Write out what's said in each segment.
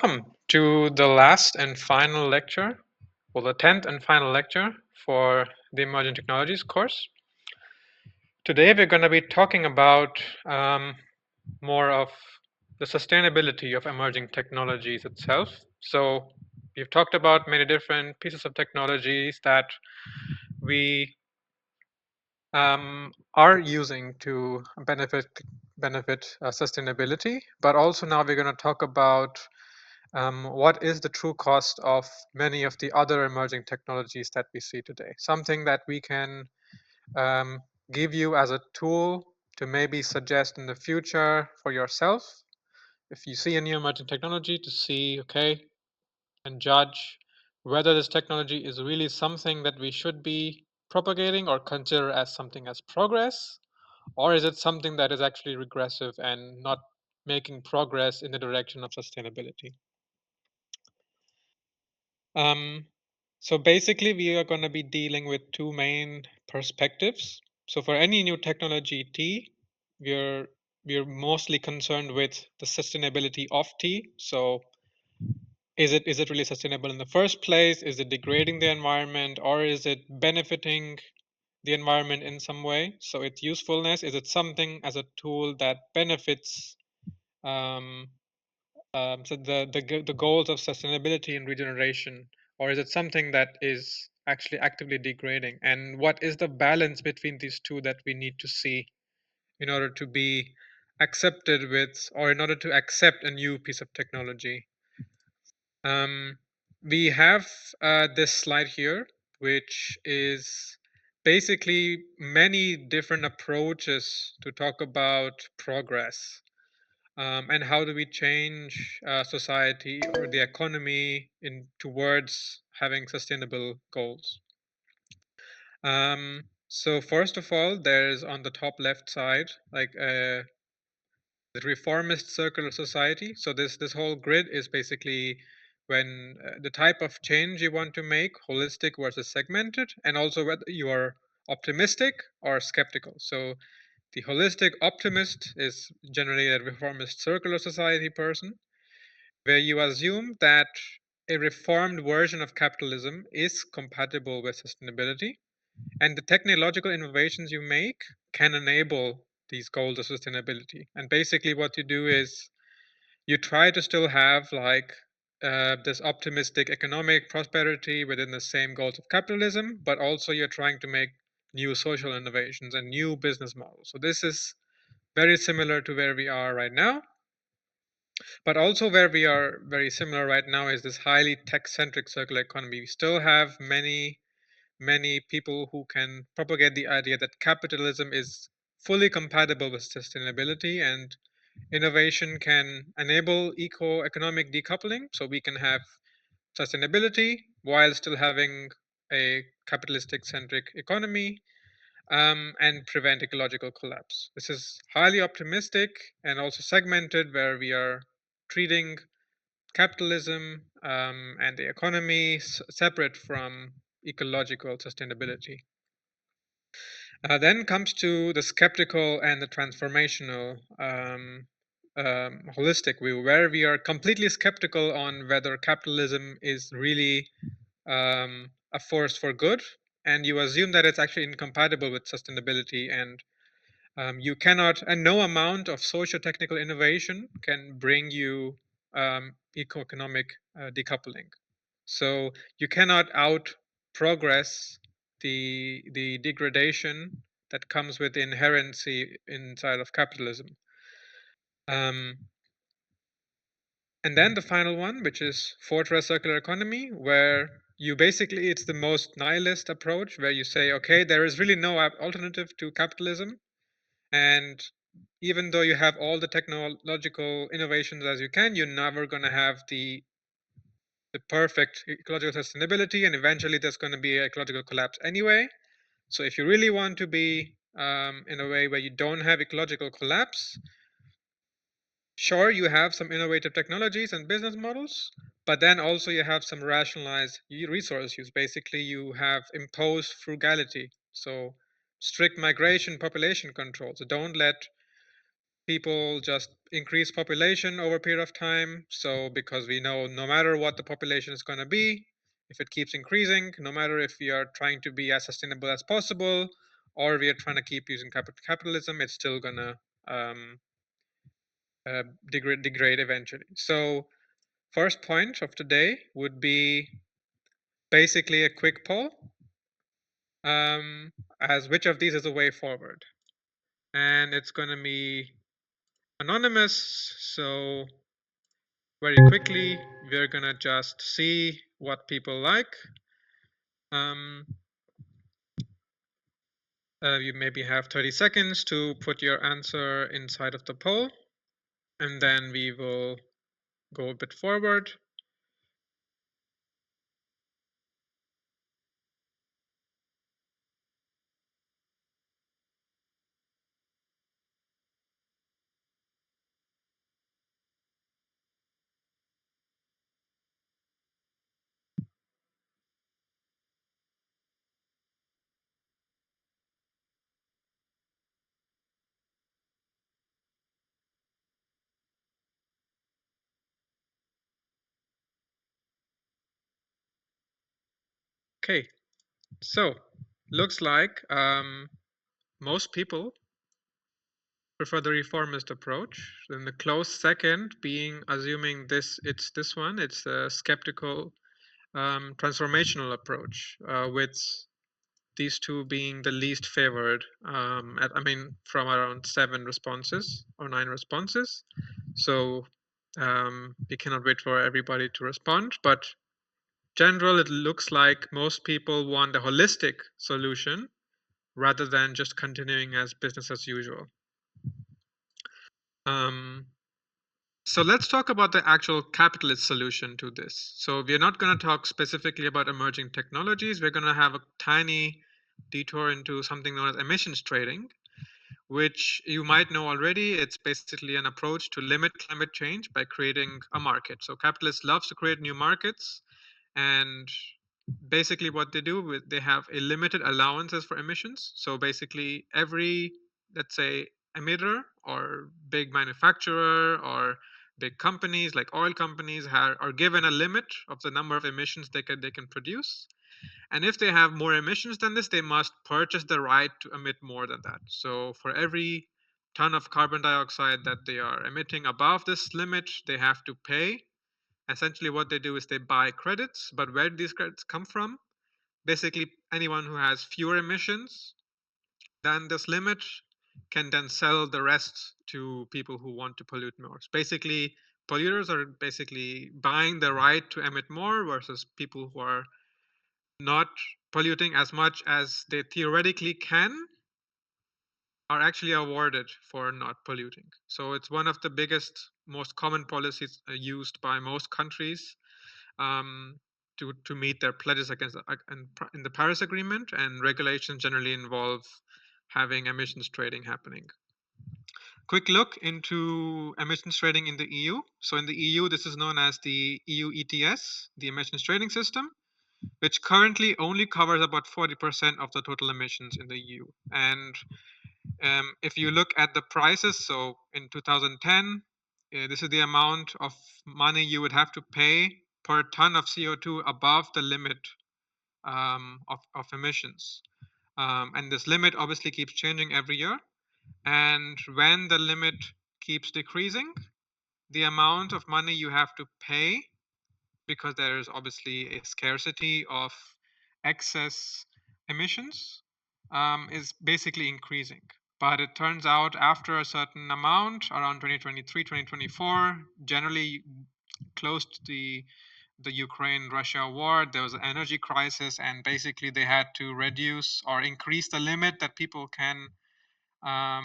Welcome to the last and final lecture, or the 10th and final lecture for the Emerging Technologies course. Today we're going to be talking about more of the sustainability of emerging technologies itself. So we've talked about many different pieces of technologies that we are using to benefit sustainability, but also now we're going to talk about what is the true cost of many of the other emerging technologies that we see today? Something that we can um, give you as a tool to maybe suggest in the future for yourself. If you see a new emerging technology, to see, okay, and judge whether this technology is really something that we should be propagating or consider as something as progress, or is it something that is actually regressive and not making progress in the direction of sustainability? Um, so basically, we are going to be dealing with two main perspectives. So for any new technology T, we're we're mostly concerned with the sustainability of T. So is it really sustainable in the first place? Is it degrading the environment, or is it benefiting the environment in some way? So its usefulness, is it something as a tool that benefits um, so the goals of sustainability and regeneration, or is it something that is actually actively degrading? And what is the balance between these two that we need to see in order to be accepted with, or in order to accept a new piece of technology? Um, we have this slide here, which is basically many different approaches to talk about progress. And how do we change society or the economy in towards having sustainable goals? So first of all, there's on the top left side like the reformist circular society. So this whole grid is basically when the type of change you want to make, holistic versus segmented, and also whether you are optimistic or skeptical. So the holistic optimist is generally a reformist circular society person, where you assume that a reformed version of capitalism is compatible with sustainability, and the technological innovations you make can enable these goals of sustainability. And basically, what you do is you try to still have like this optimistic economic prosperity within the same goals of capitalism, but also you're trying to make new social innovations and new business models. So this is very similar to where we are right now. But also, where we are very similar right now is this highly tech centric circular economy. We still have many people who can propagate the idea that capitalism is fully compatible with sustainability, and innovation can enable eco-economic decoupling, so we can have sustainability while still having a capitalistic centric economy, and prevent ecological collapse. This is highly optimistic and also segmented, where we are treating capitalism and the economy separate from ecological sustainability. Then comes to the skeptical and the transformational holistic view, where we are completely skeptical on whether capitalism is really a force for good, and you assume that it's actually incompatible with sustainability, and you cannot, and no amount of socio-technical innovation can bring you eco-economic decoupling. So you cannot out progress the degradation that comes with the inherency inside of capitalism. Um, and then the final one, which is fortress circular economy, where you basically, it's the most nihilist approach, where you say, okay, there is really no alternative to capitalism, and even though you have all the technological innovations as you can, you're never going to have the perfect ecological sustainability, and eventually there's going to be an ecological collapse anyway. So if you really want to be in a way where you don't have ecological collapse, sure, you have some innovative technologies and business models, but then also you have some rationalized resource use. Basically, you have imposed frugality, so strict migration, population control. So don't let people just increase population over a period of time. So because we know no matter what the population is going to be, if it keeps increasing, no matter if we are trying to be as sustainable as possible or we are trying to keep using capitalism, it's still going to degrade eventually. So first point of today would be basically a quick poll, as which of these is a way forward. And it's going to be anonymous, so very quickly we're going to just see what people like. You maybe have 30 seconds to put your answer inside of the poll, and then we will go a bit forward. Okay, so looks like most people prefer the reformist approach. Then the close second being assuming it's this one, it's the skeptical transformational approach, with these two being the least favored, from around 7 responses or 9 responses. So we cannot wait for everybody to respond, but general, it looks like most people want a holistic solution rather than just continuing as business as usual. So let's talk about the actual capitalist solution to this. So we're not going to talk specifically about emerging technologies. We're going to have a tiny detour into something known as emissions trading, which you might know already. It's basically an approach to limit climate change by creating a market. So capitalists love to create new markets, and basically what they do with they have a limited allowances for emissions. So basically every, let's say, emitter or big manufacturer or big companies like oil companies are given a limit of the number of emissions they can produce, and if they have more emissions than this, they must purchase the right to emit more than that. So for every ton of carbon dioxide that they are emitting above this limit, they have to pay. Essentially what they do is they buy credits, but where do these credits come from? Basically anyone who has fewer emissions than this limit can then sell the rest to people who want to pollute more. So basically polluters are basically buying the right to emit more versus people who are not polluting as much as they theoretically can are actually awarded for not polluting. So it's one of the biggest, most common policies used by most countries to meet their pledges against in the Paris Agreement, and regulations generally involve having emissions trading happening. Quick look into emissions trading in the EU. So in the EU, this is known as the EU ETS, the emissions trading system, which currently only covers about 40% of the total emissions in the EU. And if you look at the prices, so in 2010, this is the amount of money you would have to pay per ton of CO2 above the limit of emissions. And this limit obviously keeps changing every year. And when the limit keeps decreasing, the amount of money you have to pay, because there is obviously a scarcity of excess emissions, is basically increasing. But it turns out after a certain amount, around 2023, 2024, generally close to the Ukraine-Russia war, there was an energy crisis, and basically they had to reduce or increase the limit that people can uh,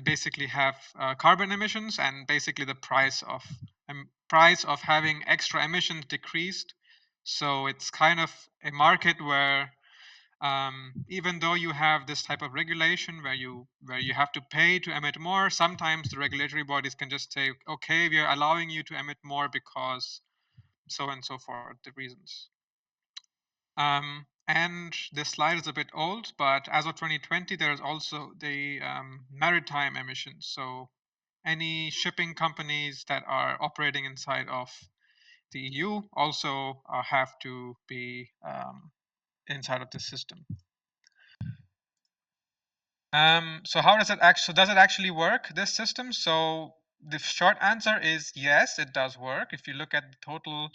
basically have carbon emissions, and basically the price of having extra emissions decreased. So it's kind of a market where even though you have this type of regulation where you have to pay to emit more, sometimes the regulatory bodies can just say, okay, we are allowing you to emit more because so and so forth the reasons. And this slide is a bit old, but as of 2020, there is also the maritime emissions. So any shipping companies that are operating inside of the EU also have to be inside of the system. So how does it actually? So does it actually work, this system? So the short answer is yes, it does work. If you look at the total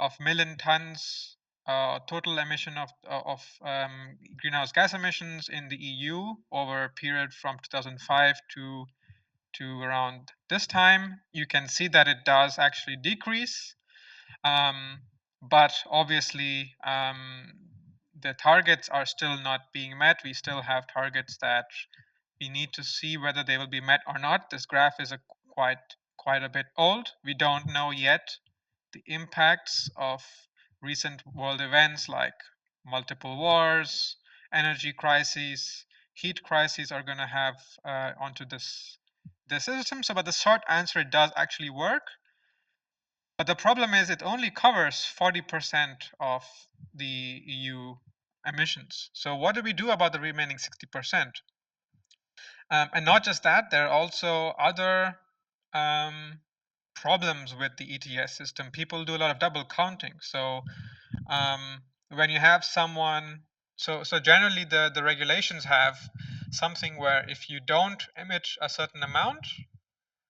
of million tons, total emission of greenhouse gas emissions in the EU over a period from 2005 to around this time, you can see that it does actually decrease. But obviously, the targets are still not being met. We still have targets that we need to see whether they will be met or not. This graph is quite a bit old. We don't know yet the impacts of recent world events like multiple wars, energy crises, heat crises are going to have onto this system. So, but the short answer, it does actually work. But the problem is it only covers 40% of the EU emissions. So what do we do about the remaining 60%? And not just that, there are also other problems with the ETS system. People do a lot of double counting. So when you have someone, so generally the regulations have something where if you don't emit a certain amount,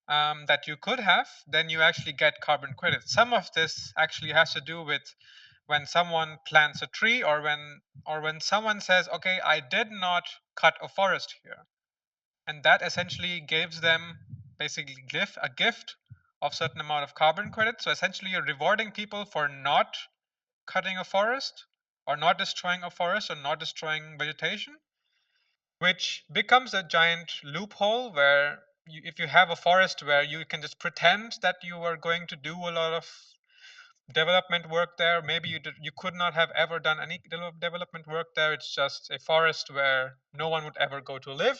that you could have, then you actually get carbon credits. Some of this actually has to do with when someone plants a tree, or when someone says, okay, I did not cut a forest here, and that essentially gives them basically a gift of certain amount of carbon credits. So essentially you're rewarding people for not cutting a forest or not destroying a forest or not destroying vegetation, which becomes a giant loophole where if you have a forest where you can just pretend that you are going to do a lot of development work there, maybe you could not have ever done any development work there. It's just a forest where no one would ever go to live,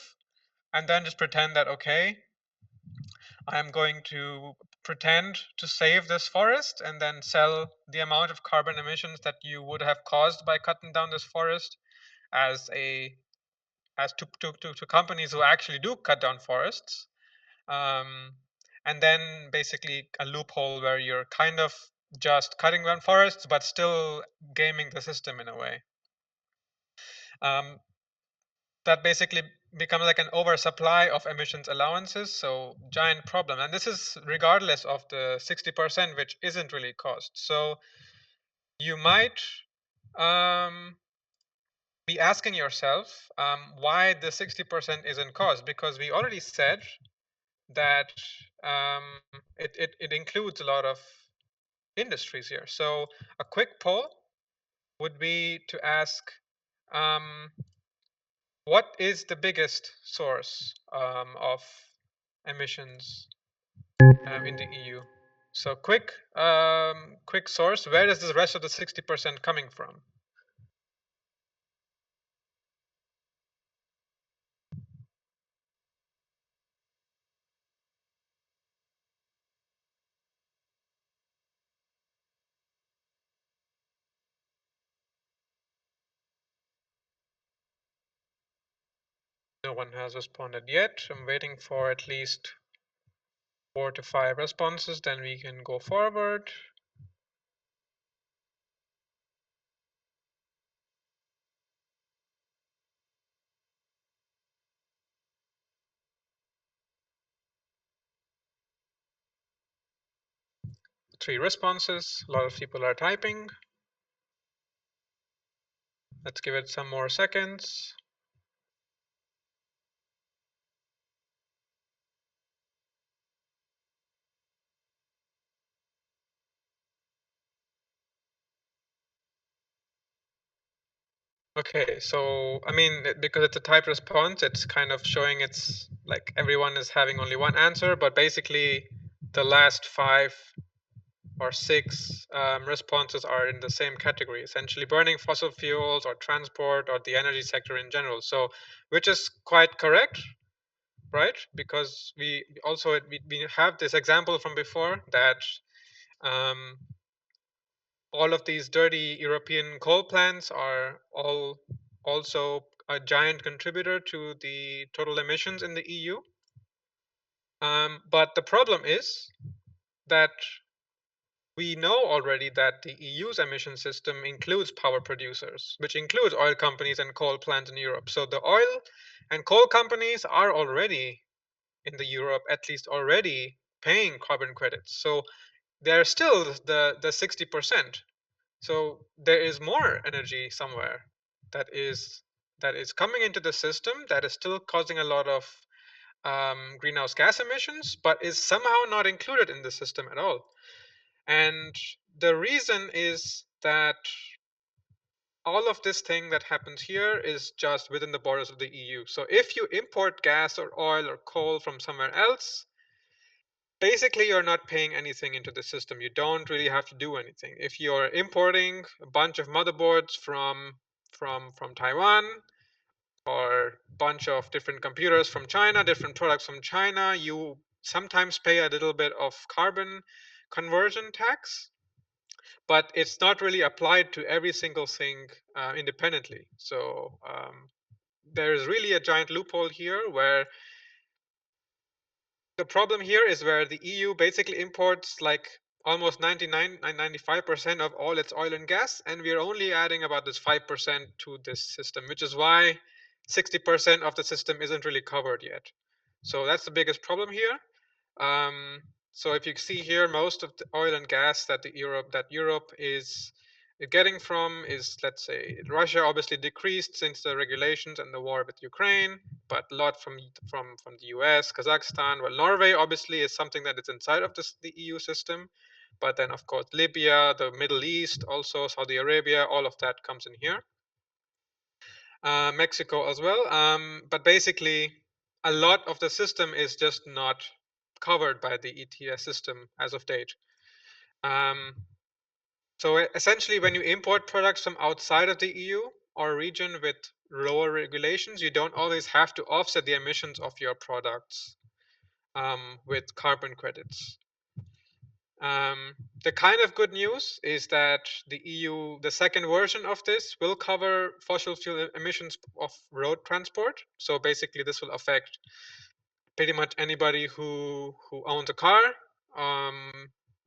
and then just pretend that, okay, I'm going to pretend to save this forest and then sell the amount of carbon emissions that you would have caused by cutting down this forest as to companies who actually do cut down forests. And then basically a loophole where you're kind of just cutting down forests but still gaming the system in a way. That basically becomes like an oversupply of emissions allowances, so giant problem. And this is regardless of the 60%, which isn't really cost. So you might be asking yourself why the 60% isn't cost, because we already said that it includes a lot of industries here. So a quick poll would be to ask, what is the biggest source of emissions in the EU? So quick source, where is the rest of the 60% coming from? No one has responded yet. I'm waiting for at least 4 to 5 responses, then we can go forward. Three responses. A lot of people are typing. Let's give it some more seconds. Okay, so I mean, because it's a typed response, it's kind of showing it's like everyone is having only one answer, but basically the last 5 or 6 responses are in the same category, essentially burning fossil fuels or transport or the energy sector in general. So, which is quite correct, right? Because we have this example from before that all of these dirty European coal plants are all also a giant contributor to the total emissions in the EU. But the problem is that we know already that the EU's emission system includes power producers, which includes oil companies and coal plants in Europe. So the oil and coal companies are already in the Europe, at least already paying carbon credits. So they're still the 60%. So there is more energy somewhere that is coming into the system that is still causing a lot of greenhouse gas emissions, but is somehow not included in the system at all. And the reason is that all of this thing that happens here is just within the borders of the EU. So if you import gas or oil or coal from somewhere else, basically you're not paying anything into the system. You don't really have to do anything. If you're importing a bunch of motherboards from Taiwan, or a bunch of different computers from China, different products from China, you sometimes pay a little bit of carbon conversion tax, but it's not really applied to every single thing independently. So there's really a giant loophole here where the problem here is where the EU basically imports like almost 99 95% of all its oil and gas, and we're only adding about this 5% to this system, which is why 60% of the system isn't really covered yet. So that's the biggest problem here. So if you see here, most of the oil and gas that Europe is getting from is, let's say, Russia obviously decreased since the regulations and the war with Ukraine, but a lot from the US, Kazakhstan. Well, Norway obviously is something that is inside of the EU system, but then of course Libya, the Middle East, also Saudi Arabia, all of that comes in here. Mexico as well. But basically, a lot of the system is just not covered by the ETS system as of date. So essentially, when you import products from outside of the EU or region with lower regulations, you don't always have to offset the emissions of your products with carbon credits. The kind of good news is that the EU, the second version of this, will cover fossil fuel emissions of road transport. So basically, this will affect pretty much anybody who owns a car.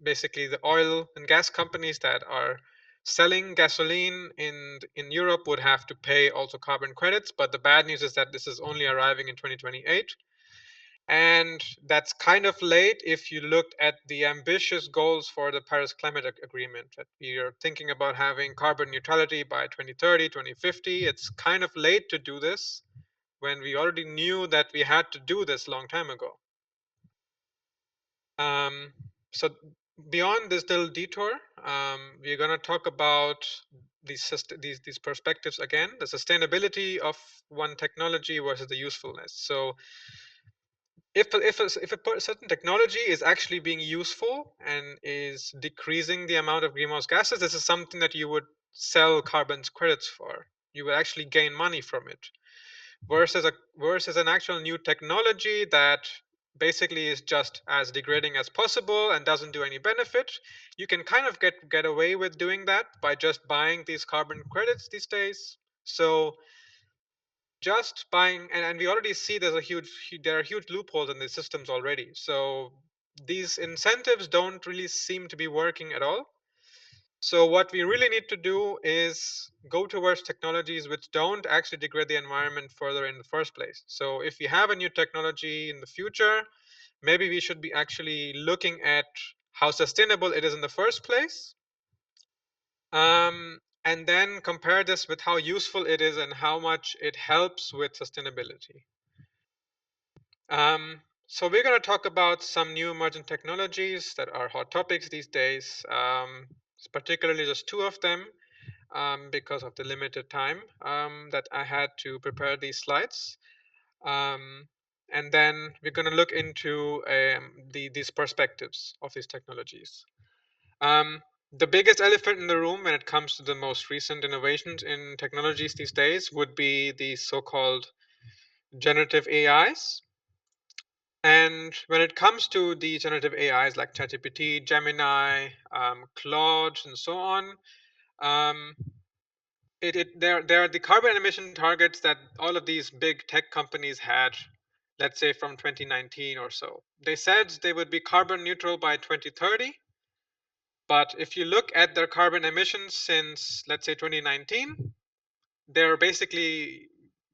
Basically, the oil and gas companies that are selling gasoline in Europe would have to pay also carbon credits. But the bad news is that this is only arriving in 2028. And that's kind of late if you looked at the ambitious goals for the Paris Climate Agreement, that we are thinking about having carbon neutrality by 2030, 2050. It's kind of late to do this when we already knew that we had to do this a long time ago. So beyond this little detour, we're going to talk about these perspectives again, the sustainability of one technology versus the usefulness. So if a certain technology is actually being useful and is decreasing the amount of greenhouse gases, this is something that you would sell carbon credits for. You would actually gain money from it. Versus an actual new technology that basically is just as degrading as possible and doesn't do any benefit, you can kind of get away with doing that by just buying these carbon credits these days. So just buying, and we already see there are huge loopholes in the systems already. So these incentives don't really seem to be working at all. So what we really need to do is go towards technologies which don't actually degrade the environment further in the first place. So if we have a new technology in the future, maybe we should be actually looking at how sustainable it is in the first place, and then compare this with how useful it is and how much it helps with sustainability. So we're going to talk about some new emerging technologies that are hot topics these days, particularly just two of them, because of the limited time that I had to prepare these slides. And then we're going to look into these perspectives of these technologies. The biggest elephant in the room when it comes to the most recent innovations in technologies these days would be the so-called generative AIs. And when it comes to the generative AIs like ChatGPT, Gemini, Claude, and so on, um, there are the carbon emission targets that all of these big tech companies had, let's say from 2019 or so. They said they would be carbon neutral by 2030, but if you look at their carbon emissions since, let's say, 2019, they're basically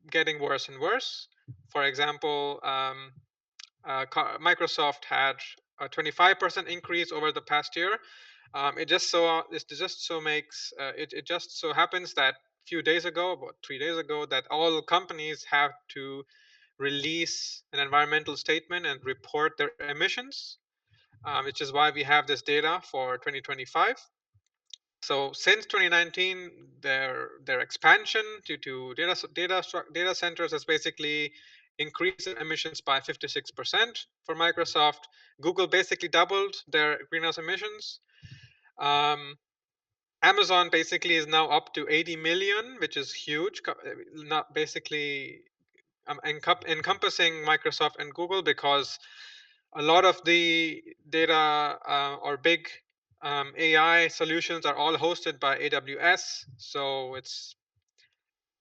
getting worse and worse. For example, Microsoft had a 25% increase over the past year. It just so happens that few days ago, about 3 days ago, that all companies have to release an environmental statement and report their emissions, which is why we have this data for 2025. So since 2019, their expansion due to data centers has basically increased emissions by 56% for Microsoft. Google basically doubled their greenhouse emissions. Um, Amazon basically is now up to 80 million, which is huge. Not basically encompassing Microsoft and Google, because a lot of the data or big AI solutions are all hosted by AWS. So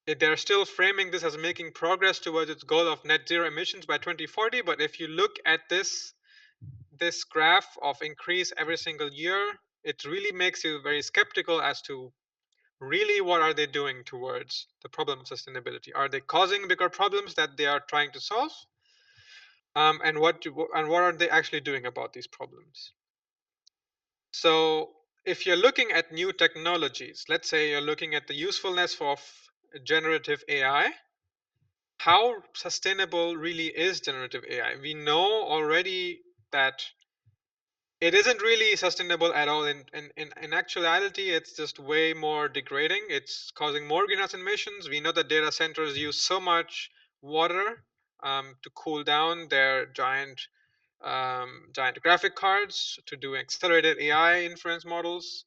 they're still framing this as making progress towards its goal of net zero emissions by 2040. But if you look at this graph of increase every single year, it really makes you very skeptical as to really what are they doing towards the problem of sustainability. Are they causing bigger problems that they are trying to solve? And what are they actually doing about these problems? So if you're looking at new technologies, let's say you're looking at the usefulness of generative AI, how sustainable really is generative AI? We know already that it isn't really sustainable at all. In actuality, it's just way more degrading. It's causing more greenhouse emissions. We know that data centers use so much water to cool down their giant graphic cards to do accelerated AI inference models.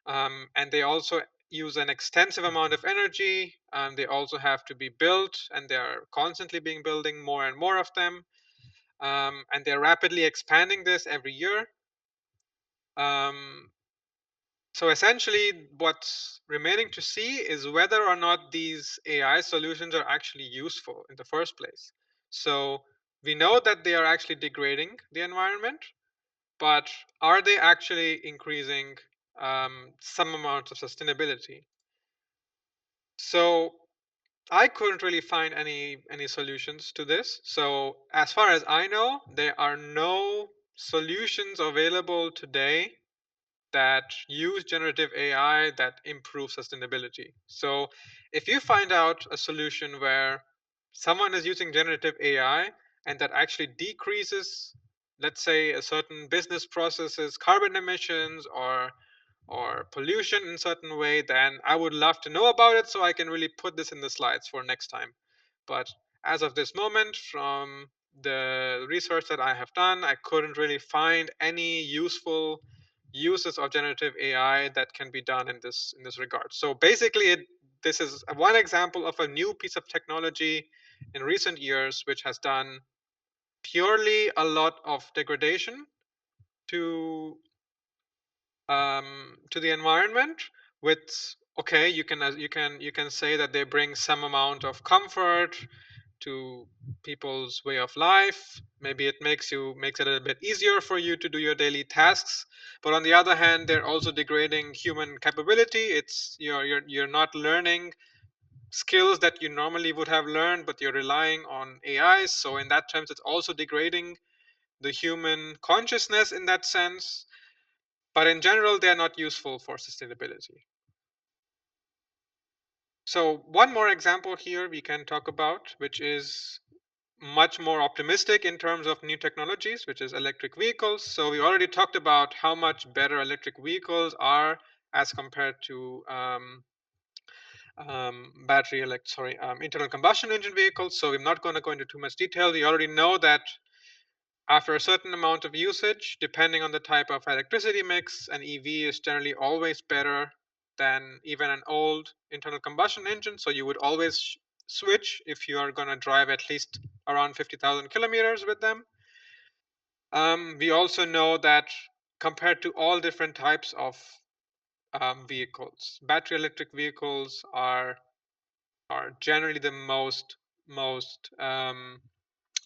And they also use an extensive amount of energy. They also have to be built, and they are constantly being building more and more of them. And they're rapidly expanding this every year. Um, so essentially, what's remaining to see is whether or not these AI solutions are actually useful in the first place. So we know that they are actually degrading the environment, but are they actually increasing some amount of sustainability? So I couldn't really find any solutions to this. So as far as I know, there are no solutions available today that use generative AI that improve sustainability. So if you find out a solution where someone is using generative AI and that actually decreases, let's say, a certain business processes carbon emissions or pollution in a certain way, then I would love to know about it so I can really put this in the slides for next time. But as of this moment, from the research that I have done, I couldn't really find any useful uses of generative AI that can be done in this regard. So basically, this is one example of a new piece of technology in recent years which has done purely a lot of degradation to to the environment. With, okay, you can say that they bring some amount of comfort to people's way of life. Maybe it makes it a little bit easier for you to do your daily tasks. But on the other hand, they're also degrading human capability. It's you're not learning skills that you normally would have learned, but you're relying on AIs. So in that terms, it's also degrading the human consciousness in that sense. But in general, they're not useful for sustainability. So one more example here we can talk about, which is much more optimistic in terms of new technologies, which is electric vehicles. So we already talked about how much better electric vehicles are as compared to internal combustion engine vehicles. So I'm not going to go into too much detail. We already know that after a certain amount of usage, depending on the type of electricity mix, an EV is generally always better than even an old internal combustion engine. So you would always switch if you are going to drive at least around 50,000 kilometers with them. We also know that compared to all different types of vehicles, battery electric vehicles are generally the most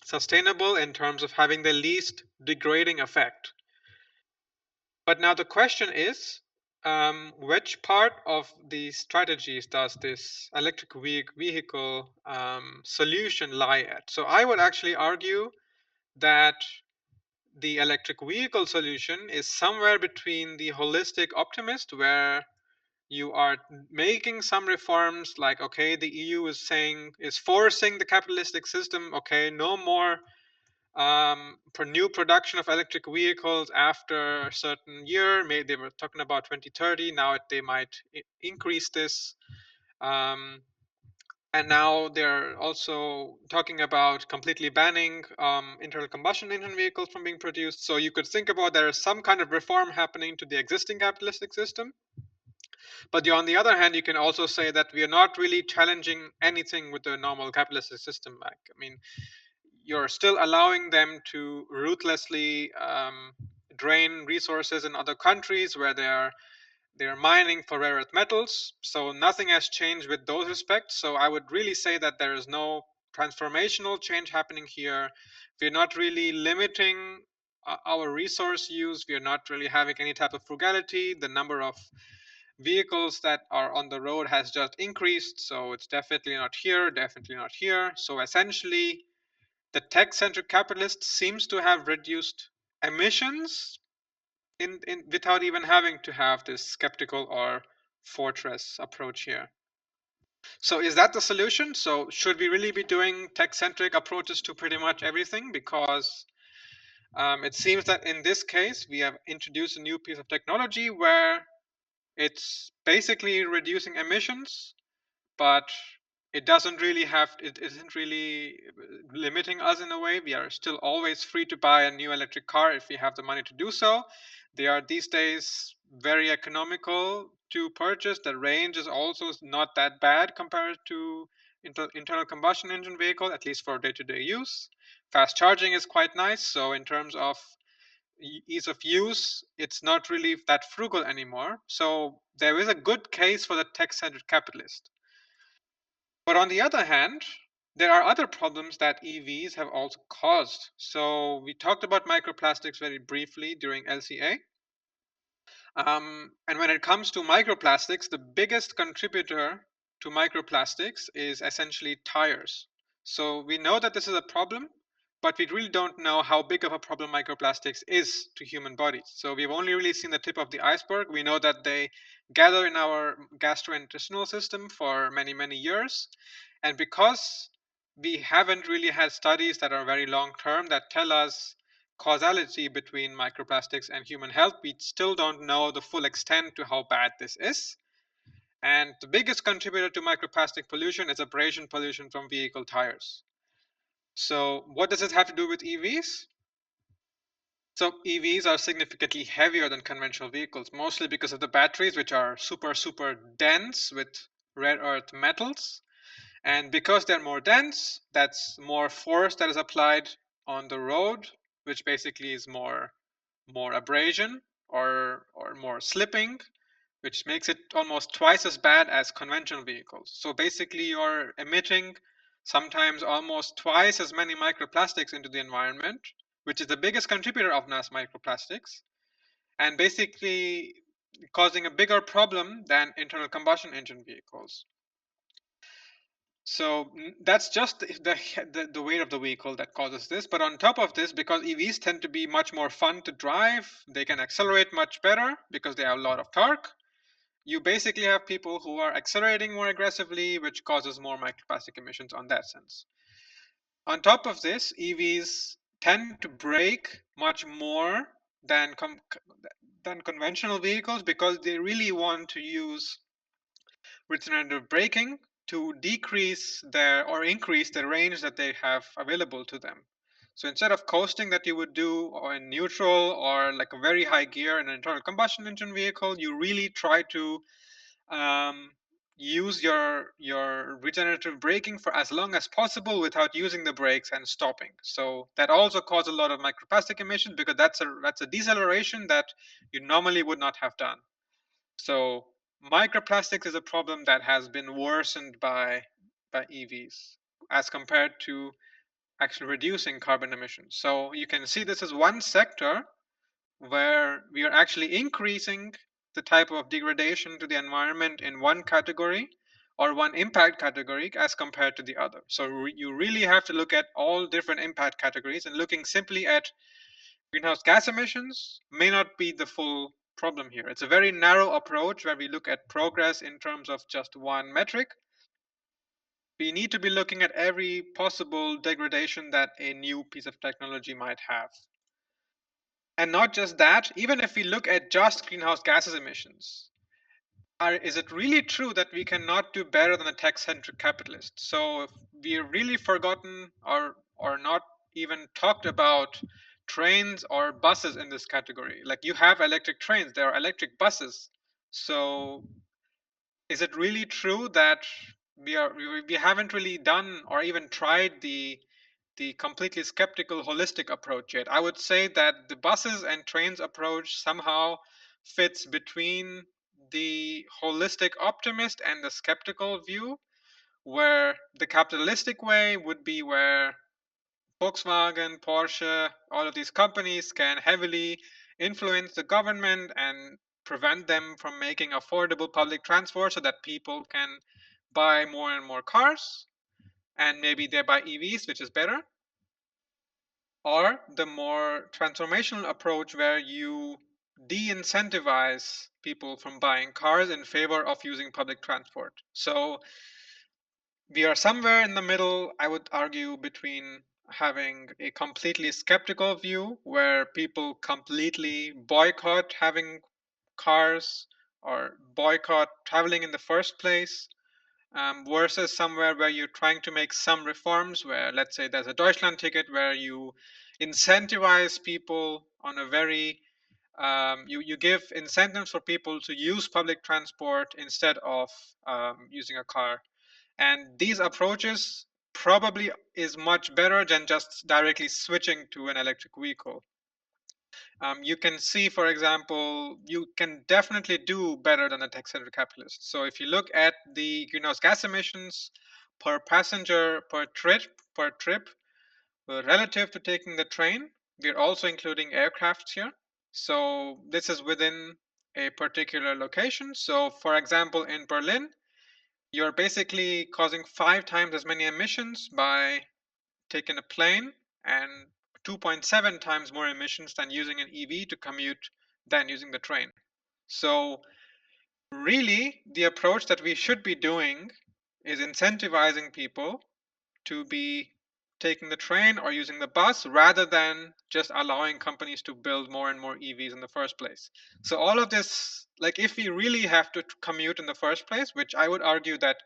sustainable in terms of having the least degrading effect. But now the question is, which part of the strategies does this electric vehicle solution lie at? So I would actually argue that the electric vehicle solution is somewhere between the holistic optimist, where you are making some reforms like, okay, the EU is forcing the capitalistic system, okay, no more for new production of electric vehicles after a certain year. Maybe they were talking about 2030. Now they might increase this. Um, and now they're also talking about completely banning internal combustion engine vehicles from being produced. So you could think about there is some kind of reform happening to the existing capitalistic system. But on the other hand, you can also say that we are not really challenging anything with the normal capitalist system. Like, I mean, you're still allowing them to ruthlessly drain resources in other countries where they're mining for rare earth metals. So nothing has changed with those respects. So I would really say that there is no transformational change happening here. We're not really limiting our resource use. We are not really having any type of frugality. The number of vehicles that are on the road has just increased, so it's definitely not here, definitely not here. So essentially, the tech-centric capitalist seems to have reduced emissions in without even having to have this skeptical or fortress approach here. So is that the solution? So should we really be doing tech-centric approaches to pretty much everything? Because it seems that in this case, we have introduced a new piece of technology where it's basically reducing emissions, but it doesn't really it isn't really limiting us in a way. We are still always free to buy a new electric car if we have the money to do so. They are these days very economical to purchase. The range is also not that bad compared to internal combustion engine vehicle, at least for day-to-day use. Fast charging is quite nice. So in terms of ease of use, it's not really that frugal anymore. So there is a good case for the tech-centered capitalist. But on the other hand, there are other problems that EVs have also caused. So we talked about microplastics very briefly during LCA. And when it comes to microplastics, the biggest contributor to microplastics is essentially tires. So we know that this is a problem, but we really don't know how big of a problem microplastics is to human bodies. So we've only really seen the tip of the iceberg. We know that they gather in our gastrointestinal system for many, many years. And because we haven't really had studies that are very long term that tell us causality between microplastics and human health, we still don't know the full extent to how bad this is. And the biggest contributor to microplastic pollution is abrasion pollution from vehicle tires. So what does it have to do with EVs? So EVs are significantly heavier than conventional vehicles, mostly because of the batteries, which are super dense with rare earth metals. And because they're more dense, that's more force that is applied on the road, which basically is more abrasion or more slipping, which makes it almost twice as bad as conventional vehicles. So basically you're emitting sometimes almost twice as many microplastics into the environment, which is the biggest contributor of mass microplastics, and basically causing a bigger problem than internal combustion engine vehicles. So that's just the weight of the vehicle that causes this. But on top of this, because EVs tend to be much more fun to drive, they can accelerate much better because they have a lot of torque. You basically have people who are accelerating more aggressively, which causes more microplastic emissions on that sense. On top of this, EVs tend to brake much more than conventional vehicles because they really want to use regenerative braking to decrease or increase the range that they have available to them. So instead of coasting that you would do or in neutral or like a very high gear in an internal combustion engine vehicle, you really try to use your regenerative braking for as long as possible without using the brakes and stopping. So that also causes a lot of microplastic emissions, because that's a deceleration that you normally would not have done. So microplastics is a problem that has been worsened by EVs as compared to actually reducing carbon emissions. So you can see this is one sector where we are actually increasing the type of degradation to the environment in one category or one impact category as compared to the other. So you really have to look at all different impact categories, and looking simply at greenhouse gas emissions may not be the full problem here. It's a very narrow approach where we look at progress in terms of just one metric. We need to be looking at every possible degradation that a new piece of technology might have. And not just that, even if we look at just greenhouse gases emissions, is it really true that we cannot do better than a tech-centric capitalist? So if we've really forgotten or not even talked about trains or buses in this category. Like, you have electric trains, there are electric buses. So is it really true that we haven't really done or even tried the completely skeptical holistic approach yet? I would say that the buses and trains approach somehow fits between the holistic optimist and the skeptical view, where the capitalistic way would be where Volkswagen, Porsche, all of these companies can heavily influence the government and prevent them from making affordable public transport so that people can buy more and more cars, and maybe they buy EVs, which is better. Or the more transformational approach where you de-incentivize people from buying cars in favor of using public transport. So we are somewhere in the middle, I would argue, between having a completely skeptical view where people completely boycott having cars or boycott traveling in the first place, versus somewhere where you're trying to make some reforms, where, let's say, there's a Deutschland ticket where you incentivize people on a very you give incentives for people to use public transport instead of using a car. And these approaches probably is much better than just directly switching to an electric vehicle. You can see, for example, you can definitely do better than the tech-centric capitalist. So if you look at the greenhouse gas emissions per passenger per trip relative to taking the train, we're also including aircrafts here. So this is within a particular location. So for example, in Berlin, you're basically causing 5 times as many emissions by taking a plane, and 2.7 times more emissions than using an EV to commute than using the train. So really, the approach that we should be doing is incentivizing people to be taking the train or using the bus rather than just allowing companies to build more and more EVs in the first place. So all of this, like, if we really have to commute in the first place, which I would argue that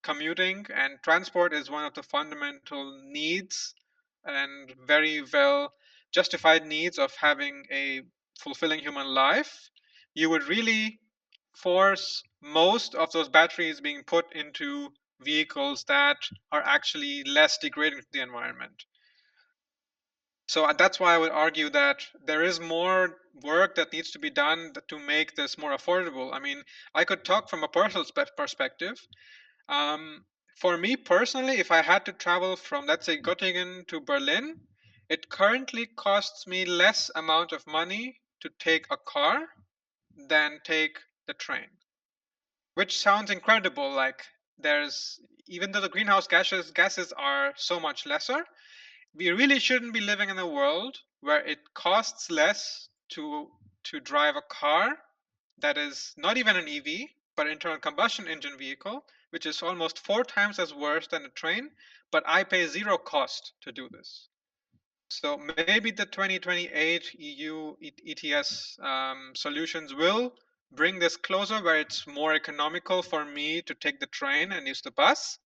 commuting and transport is one of the fundamental needs and very well justified needs of having a fulfilling human life, you would really force most of those batteries being put into vehicles that are actually less degrading to the environment. So that's why I would argue that there is more work that needs to be done to make this more affordable. I mean, I could talk from a personal perspective. For me personally, if I had to travel from, let's say, Göttingen to Berlin, it currently costs me less amount of money to take a car than take the train, which sounds incredible. Like, there's, even though the greenhouse gases are so much lesser, we really shouldn't be living in a world where it costs less to drive a car that is not even an EV, but internal combustion engine vehicle, which is almost 4 times as worse than a train, but I pay zero cost to do this. So maybe the 2028 EU ETS solutions will bring this closer, where it's more economical for me to take the train and use the bus.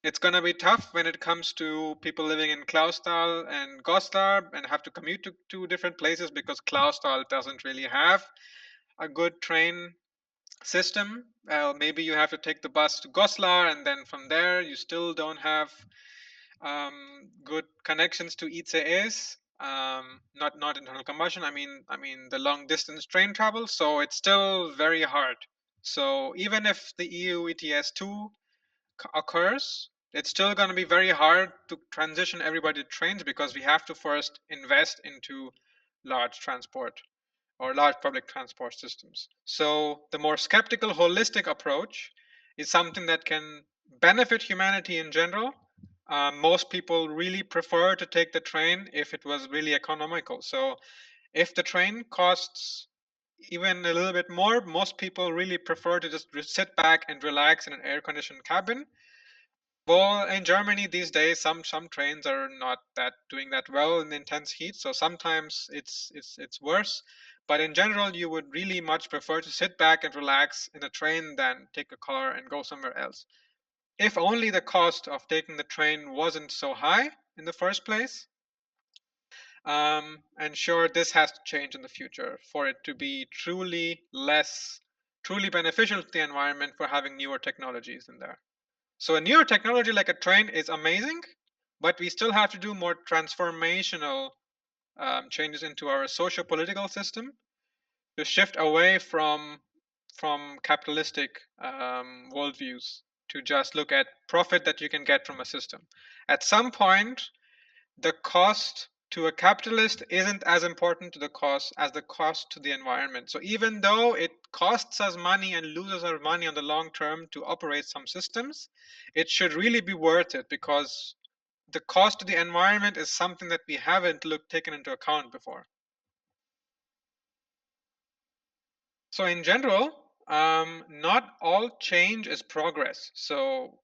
It's going to be tough when it comes to people living in Clausthal and Goslar and have to commute to 2 different places, because Clausthal doesn't really have a good train system. Maybe you have to take the bus to Goslar, and then from there you still don't have good connections to ETCEs. Not internal combustion. I mean the long distance train travel. So it's still very hard. So even if the EU ETS 2 occurs, it's still going to be very hard to transition everybody to trains because we have to first invest into large transport or large public transport systems. So the more skeptical, holistic approach is something that can benefit humanity in general. Most people really prefer to take the train if it was really economical. So if the train costs even a little bit more, most people really prefer to just sit back and relax in an air-conditioned cabin. Well, in Germany these days, some trains are not that doing that well in intense heat, so sometimes it's worse. But in general, you would really much prefer to sit back and relax in a train than take a car and go somewhere else. If only the cost of taking the train wasn't so high in the first place. And sure, this has to change in the future for it to be truly beneficial to the environment for having newer technologies in there. So a newer technology like a train is amazing, but we still have to do more transformational changes into our socio-political system to shift away from capitalistic worldviews to just look at profit that you can get from a system. At some point, the cost to a capitalist isn't as important to the cost as the cost to the environment. So even though it costs us money and loses our money on the long term to operate some systems, it should really be worth it because the cost to the environment is something that we haven't taken into account before. So in general, not all change is progress. So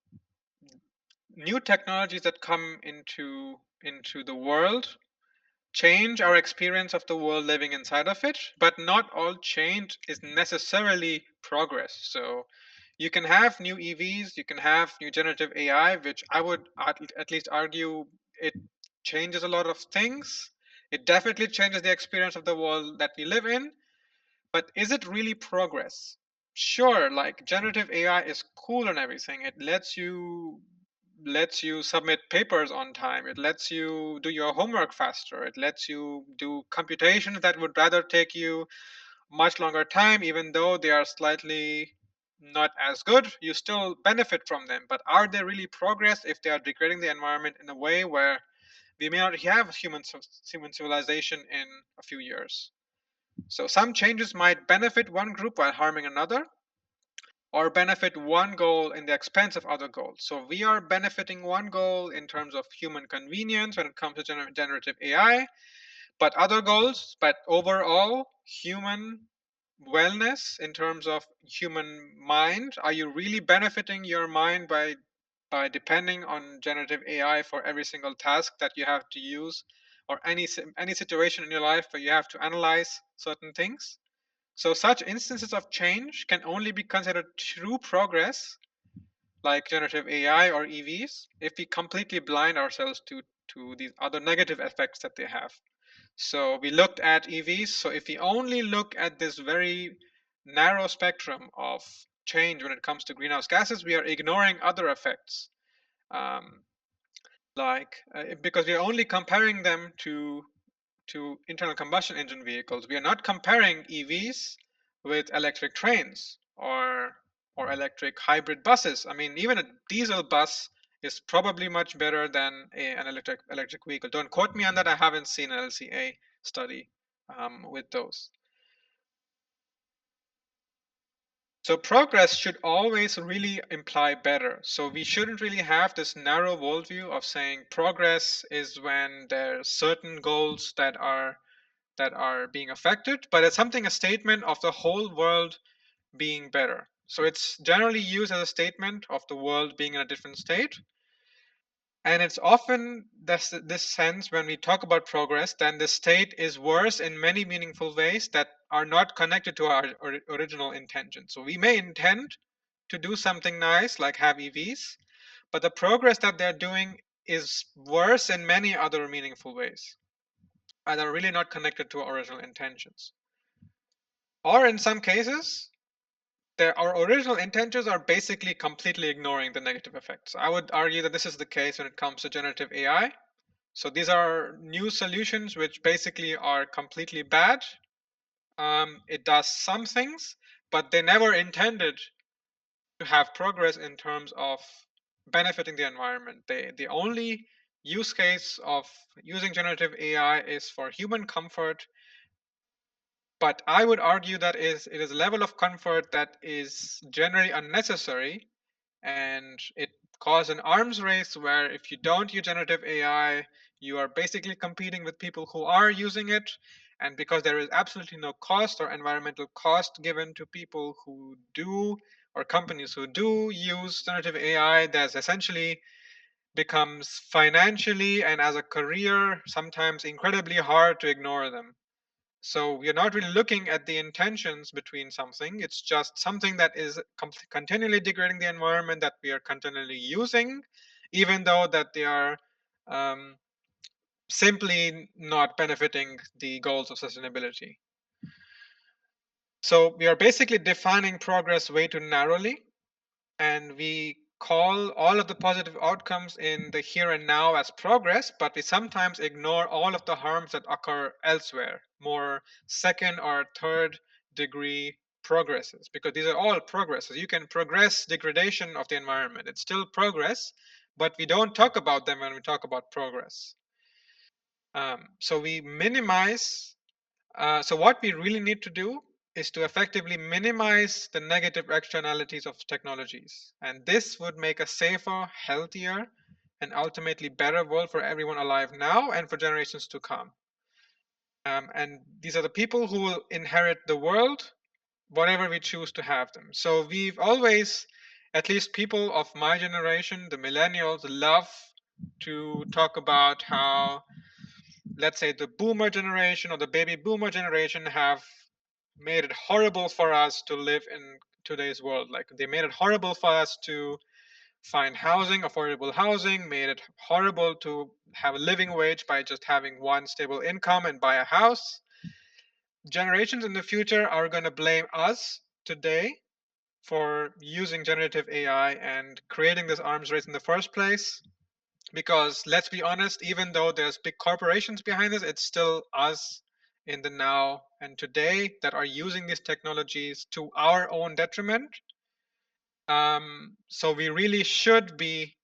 new technologies that come into the world change our experience of the world living inside of it, but not all change is necessarily progress. So you can have new EVs, you can have new generative AI, which I would at least argue it changes a lot of things. It definitely changes the experience of the world that we live in, but is it really progress? Sure, like generative AI is cool and everything. It lets you submit papers on time. It lets you do your homework faster. It lets you do computations that would rather take you much longer time, even though they are slightly not as good. You still benefit from them. But are they really progress if they are degrading the environment in a way where we may not have human civilization in a few years? So some changes might benefit one group while harming another, or benefit one goal in the expense of other goals. So we are benefiting one goal in terms of human convenience when it comes to generative AI, but overall human wellness in terms of human mind. Are you really benefiting your mind by depending on generative AI for every single task that you have to use, or any situation in your life where you have to analyze certain things? So such instances of change can only be considered true progress, like generative AI or EVs, if we completely blind ourselves to these other negative effects that they have. So we looked at EVs. So if we only look at this very narrow spectrum of change when it comes to greenhouse gases, we are ignoring other effects. Um, because we are only comparing them to internal combustion engine vehicles. We are not comparing EVs with electric trains or electric hybrid buses. I mean, even a diesel bus is probably much better than an electric vehicle. Don't quote me on that. I haven't seen an LCA study with those. So progress should always really imply better. So we shouldn't really have this narrow worldview of saying progress is when there's certain goals that are being affected, but it's a statement of the whole world being better. So it's generally used as a statement of the world being in a different state. And it's often this sense when we talk about progress, then the state is worse in many meaningful ways that are not connected to our original intention. So we may intend to do something nice like have EVs, but the progress that they're doing is worse in many other meaningful ways and are really not connected to our original intentions. Or in some cases, our original intentions are basically completely ignoring the negative effects. I would argue that this is the case when it comes to generative AI. So these are new solutions which basically are completely bad. It does some things, but they never intended to have progress in terms of benefiting the environment. The only use case of using generative AI is for human comfort, but I would argue that it is a level of comfort that is generally unnecessary, and it causes an arms race where if you don't use generative AI, you are basically competing with people who are using it. And because there is absolutely no cost or environmental cost given to people who do, or companies who do use generative AI, there's essentially becomes financially and as a career sometimes incredibly hard to ignore them. So we are not really looking at the intentions between something. It's just something that is continually degrading the environment that we are continually using, even though that they are um, simply not benefiting the goals of sustainability. So we are basically defining progress way too narrowly, and we call all of the positive outcomes in the here and now as progress, but we sometimes ignore all of the harms that occur elsewhere, more second or third degree progresses, because these are all progresses. You can progress degradation of the environment, it's still progress, but we don't talk about them when we talk about progress. So we minimize so what we really need to do is to effectively minimize the negative externalities of technologies. And this would make a safer, healthier, and ultimately better world for everyone alive now and for generations to come. And these are the people who will inherit the world, whatever we choose to have them. So we've always, at least people of my generation, the millennials, love to talk about how, let's say, the boomer generation or the baby boomer generation have made it horrible for us to live in today's world. Like they made it horrible for us to find housing, affordable housing, made it horrible to have a living wage by just having one stable income and buy a house. Generations in the future are going to blame us today for using generative AI and creating this arms race in the first place. Because let's be honest, even though there's big corporations behind this, it's still us in the now and today that are using these technologies to our own detriment. So we really should be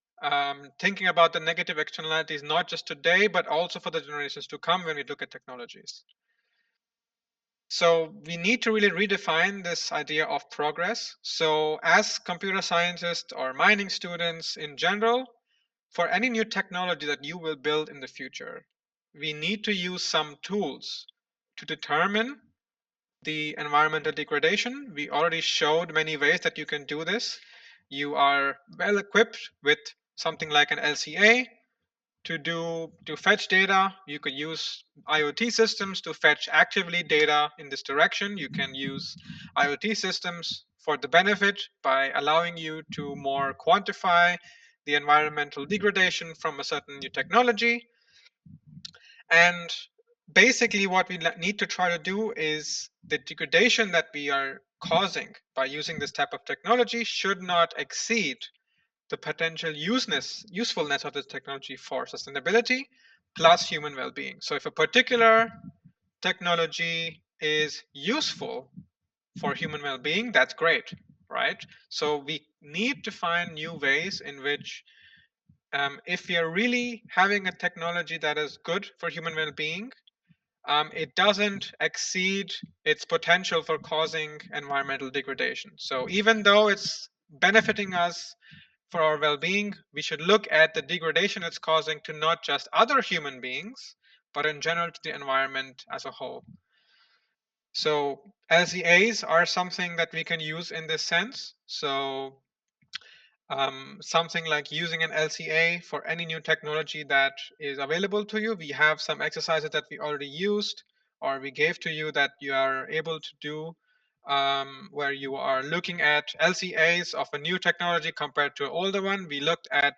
thinking about the negative externalities, not just today, but also for the generations to come when we look at technologies. So we need to really redefine this idea of progress. So as computer scientists or mining students in general, for any new technology that you will build in the future, we need to use some tools to determine the environmental degradation. We already showed many ways that you can do this. You are well equipped with something like an LCA to fetch data. You could use IoT systems to fetch actively data in this direction. You can use IoT systems for the benefit by allowing you to more quantify the environmental degradation from a certain new technology. And basically what we need to try to do is the degradation that we are causing by using this type of technology should not exceed the potential usefulness of this technology for sustainability plus human well-being. So if a particular technology is useful for human well-being, that's great, right? So we need to find new ways in which if we are really having a technology that is good for human well-being, it doesn't exceed its potential for causing environmental degradation. So even though it's benefiting us for our well-being, we should look at the degradation it's causing to not just other human beings, but in general to the environment as a whole. So LCAs are something that we can use in this sense. So something like using an LCA for any new technology that is available to you. We have some exercises that we already used or we gave to you that you are able to do where you are looking at LCAs of a new technology compared to an older one. We looked at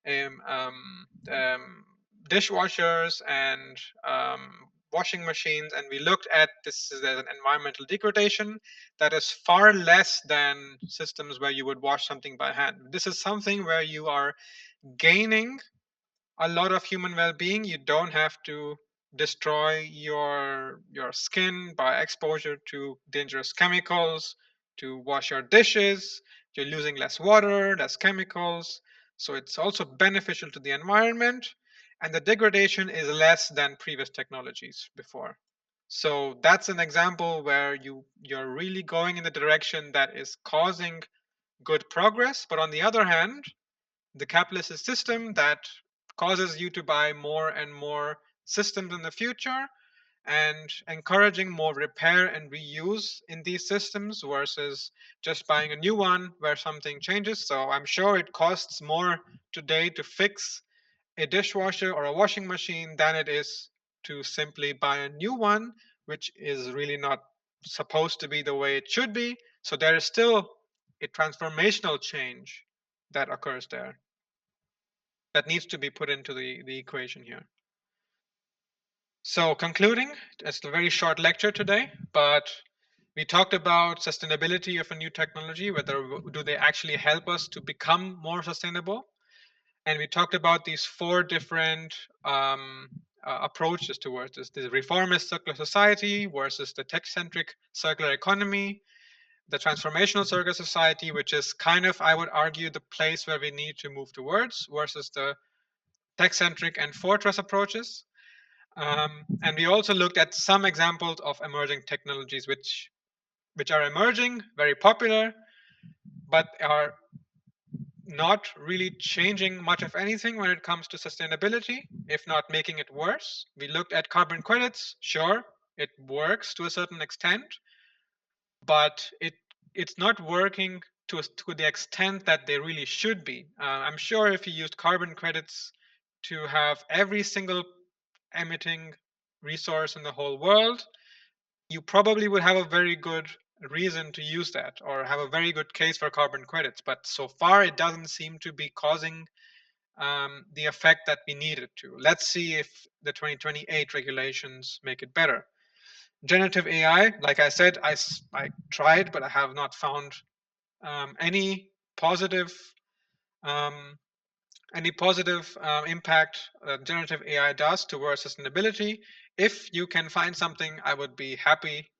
um, um, um, dishwashers and washing machines, and we looked at this as an environmental degradation that is far less than systems where you would wash something by hand. This is something where you are gaining a lot of human well-being. You don't have to destroy your skin by exposure to dangerous chemicals to wash your dishes. You're losing less water, less chemicals, so it's also beneficial to the environment, and the degradation is less than previous technologies before. So that's an example where you're really going in the direction that is causing good progress. But on the other hand, the capitalist system that causes you to buy more and more systems in the future and encouraging more repair and reuse in these systems versus just buying a new one where something changes. So I'm sure it costs more today to fix a dishwasher or a washing machine than it is to simply buy a new one, which is really not supposed to be the way it should be. So there is still a transformational change that occurs there that needs to be put into the equation here. So concluding, it's a very short lecture today, but we talked about sustainability of a new technology, whether do they actually help us to become more sustainable. And we talked about these four different approaches towards this: the reformist circular society versus the tech-centric circular economy, the transformational circular society, which is kind of, I would argue, the place where we need to move towards, versus the tech-centric and fortress approaches. And we also looked at some examples of emerging technologies which are emerging, very popular, but are not really changing much of anything when it comes to sustainability, if not making it worse. We looked at carbon credits. Sure, it works to a certain extent, but it's not working to the extent that they really should be. I'm sure if you used carbon credits to have every single emitting resource in the whole world, you probably would have a very good reason to use that or have a very good case for carbon credits. But so far, it doesn't seem to be causing the effect that we need it to. Let's see if the 2028 regulations make it better. Generative AI, like I said, I tried, but I have not found any positive um, impact that generative AI does towards sustainability. If you can find something, I would be happy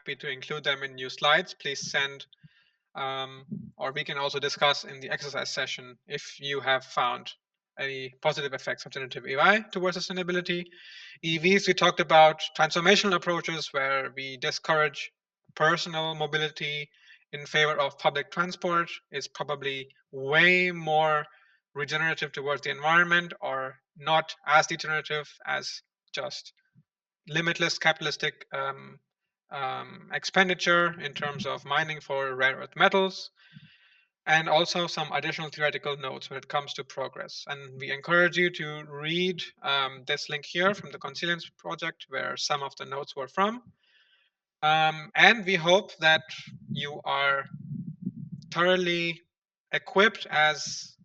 to include them in new slides. Please send, or we can also discuss in the exercise session if you have found any positive effects of generative AI towards sustainability. EVs, we talked about transformational approaches where we discourage personal mobility in favor of public transport is probably way more regenerative towards the environment, or not as degenerative as just limitless capitalistic expenditure in terms of mining for rare earth metals, and also some additional theoretical notes when it comes to progress. And we encourage you to read this link here from the Consilience project, where some of the notes were from. And we hope that you are thoroughly equipped as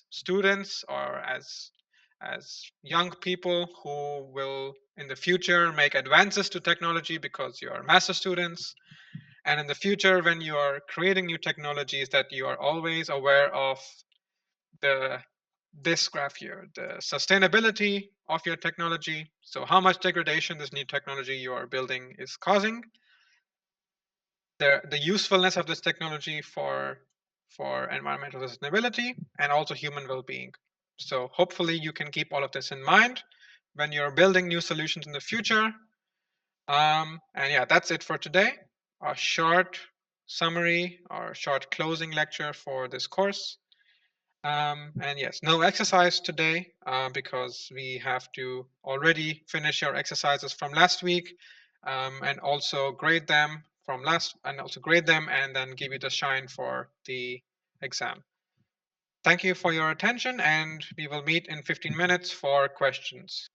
students or as young people who will in the future make advances to technology because you are master students. And in the future, when you are creating new technologies, that you are always aware of this graph here, the sustainability of your technology. So how much degradation this new technology you are building is causing, the usefulness of this technology for environmental sustainability, and also human well-being. So hopefully you can keep all of this in mind when you're building new solutions in the future. And yeah, that's it for today. A short summary or short closing lecture for this course. And yes, no exercise today because we have to already finish our exercises from last week and also grade them and then give you the shine for the exam. Thank you for your attention, and we will meet in 15 minutes for questions.